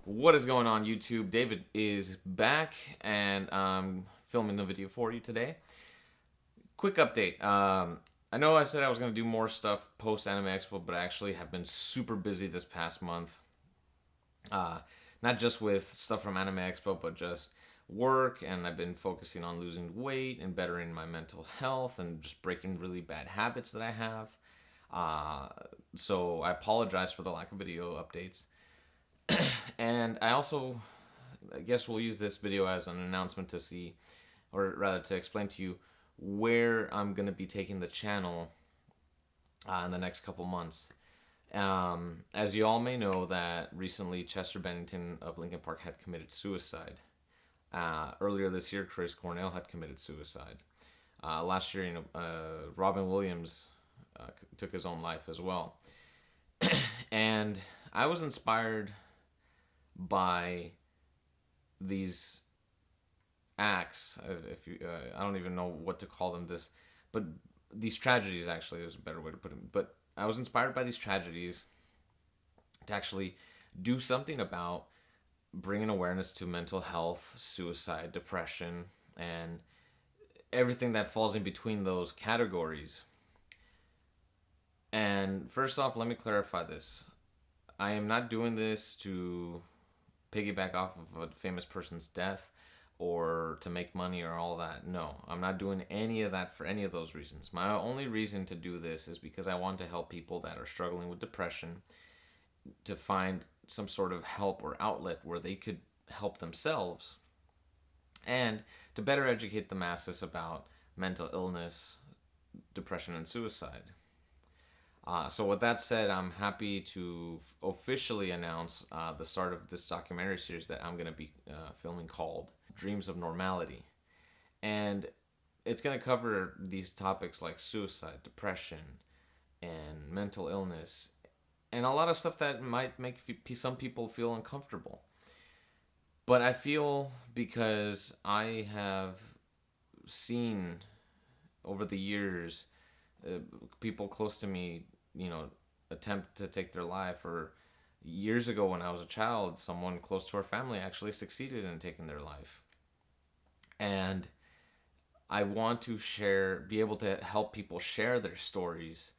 What is going on, YouTube? David is back, and I'm filming the video for you today. Quick update. I know I said I was going to do more stuff post Anime Expo, but I actually have been super busy this past month. Uh, Not just with stuff from Anime Expo, but just work, and I've been focusing on losing weight and bettering my mental health and just breaking really bad habits that I have. Uh, so I apologize for the lack of video updates. And I guess we'll use this video as an announcement to see, or rather to explain to you where I'm going to be taking the channel in the next couple months. As you all may know, that recently Chester Bennington of Linkin Park had committed suicide. Earlier this year, Chris Cornell had committed suicide. Last year, Robin Williams took his own life as well. And I was inspired by these acts. If you, I don't even know what to call them. But these tragedies actually is a better way to put it. But I was inspired by these tragedies to actually do something about bringing awareness to mental health, suicide, depression, and everything that falls in between those categories. And first off, let me clarify this. I am not doing this to piggyback off of a famous person's death or to make money or all that. No, I'm not doing any of that for any of those reasons. My only reason to do this is because I want to help people that are struggling with depression to find some sort of help or outlet where they could help themselves, and to better educate the masses about mental illness, depression, and suicide. So with that said, I'm happy to officially announce the start of this documentary series that I'm going to be filming called Dreams of Normality. And it's going to cover these topics like suicide, depression, and mental illness, and a lot of stuff that might make some people feel uncomfortable. But I feel, because I have seen over the years people close to me, attempt to take their life, or years ago when I was a child, someone close to our family actually succeeded in taking their life. And I want to be able to help people share their stories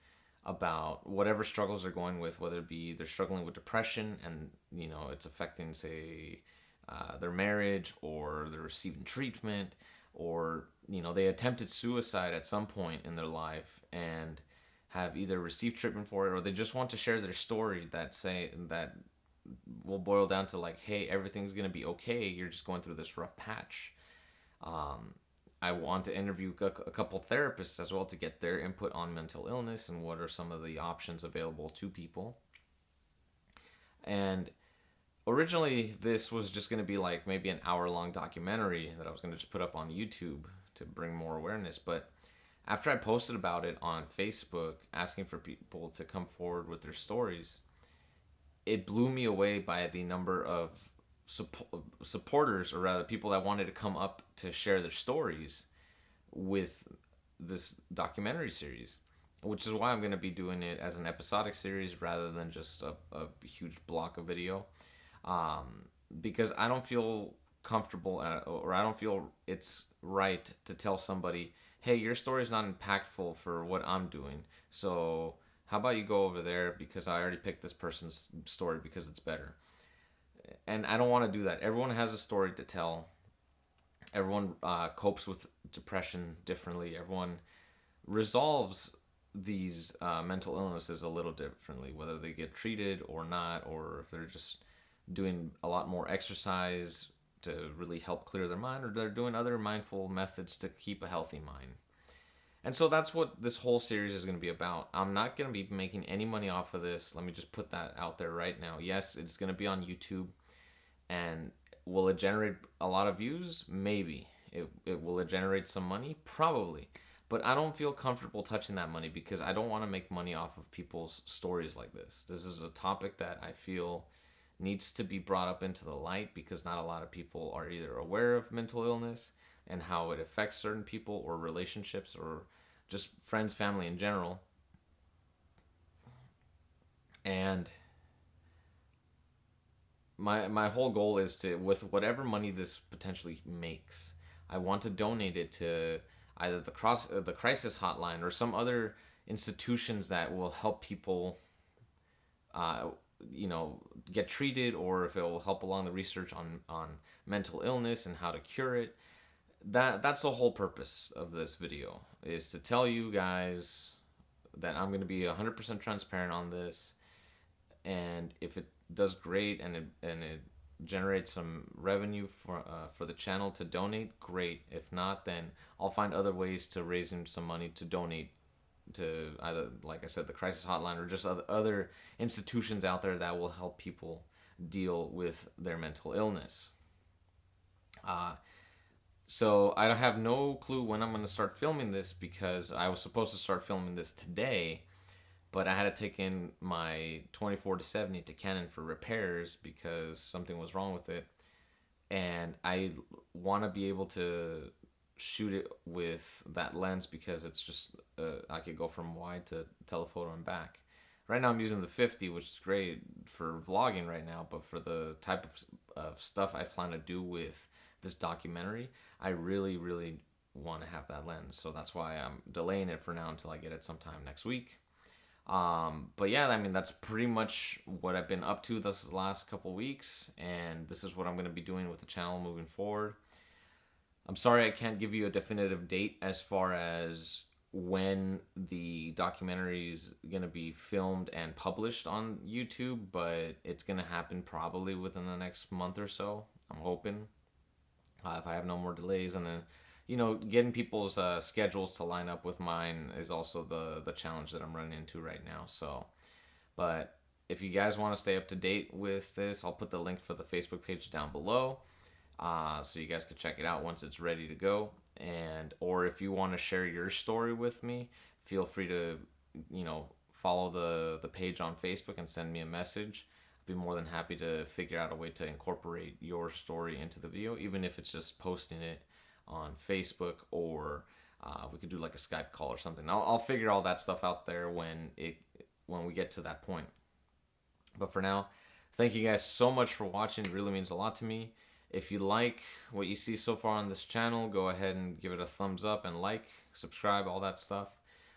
about whatever struggles they're going with, whether it be they're struggling with depression and, it's affecting, say, their marriage, or they're receiving treatment, or, they attempted suicide at some point in their life and have either received treatment for it, or they just want to share their story that will boil down to like, hey, everything's gonna be okay. You're just going through this rough patch. I want to interview a couple therapists as well to get their input on mental illness and what are some of the options available to people. And originally, this was just going to be like maybe an hour-long documentary that I was going to just put up on YouTube to bring more awareness. But after I posted about it on Facebook, asking for people to come forward with their stories, it blew me away by the number of supporters, or rather people that wanted to come up to share their stories with this documentary series, which is why I'm going to be doing it as an episodic series rather than just a huge block of video. Because I don't feel comfortable or I don't feel it's right to tell somebody, hey, your story is not impactful for what I'm doing, so how about you go over there because I already picked this person's story because it's better. And I don't want to do that. Everyone has a story to tell. Everyone copes with depression differently. Everyone resolves these mental illnesses a little differently, whether they get treated or not, or if they're just doing a lot more exercise to really help clear their mind, or they're doing other mindful methods to keep a healthy mind. And so that's what this whole series is going to be about. I'm not going to be making any money off of this. Let me just put that out there right now. Yes, it's going to be on YouTube. And will it generate a lot of views? Maybe. Will it generate some money? Probably. But I don't feel comfortable touching that money because I don't want to make money off of people's stories like this. This is a topic that I feel needs to be brought up into the light because not a lot of people are either aware of mental illness and how it affects certain people or relationships or just friends, family in general. And my whole goal is to, with whatever money this potentially makes, I want to donate it to either the crisis hotline or some other institutions that will help people, uh, you know, get treated, or if it will help along the research on mental illness and how to cure it. That's the whole purpose of this video, is to tell you guys that I'm going to be 100% transparent on this, and if it does great and it generates some revenue for the channel to donate, great. If not, then I'll find other ways to raise him some money to donate to either, like I said, the crisis hotline, or just other institutions out there that will help people deal with their mental illness. Uh, so I have no clue when I'm going to start filming this, because I was supposed to start filming this today, but I had to take in my 24-70 to Canon for repairs because something was wrong with it, and I want to be able to shoot it with that lens because it's just I could go from wide to telephoto and back. Right now I'm using the 50, which is great for vlogging right now, but for the type of stuff I plan to do with this documentary, I really, really want to have that lens. So that's why I'm delaying it for now until I get it sometime next week. But yeah, I mean, that's pretty much what I've been up to this last couple weeks, and this is what I'm going to be doing with the channel moving forward. I'm sorry I can't give you a definitive date as far as when the documentary is going to be filmed and published on YouTube, but it's going to happen probably within the next month or so, I'm hoping. If I have no more delays, and then, you know, getting people's schedules to line up with mine is also the challenge that I'm running into right now. So, but if you guys want to stay up to date with this, I'll put the link for the Facebook page down below, so you guys can check it out once it's ready to go. And or if you want to share your story with me, feel free to, you know, follow the page on Facebook and send me a message. Be more than happy to figure out a way to incorporate your story into the video, even if it's just posting it on Facebook, or we could do like a Skype call or something. I'll figure all that stuff out there when we get to that point. But for now, thank you guys so much for watching. It really means a lot to me. If you like what you see so far on this channel, go ahead and give it a thumbs up and like, subscribe, all that stuff.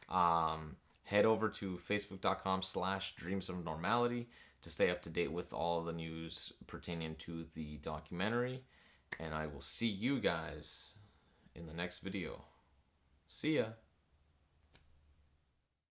Head over to facebook.com/dreamsofnormality to stay up to date with all the news pertaining to the documentary. And I will see you guys in the next video. See ya.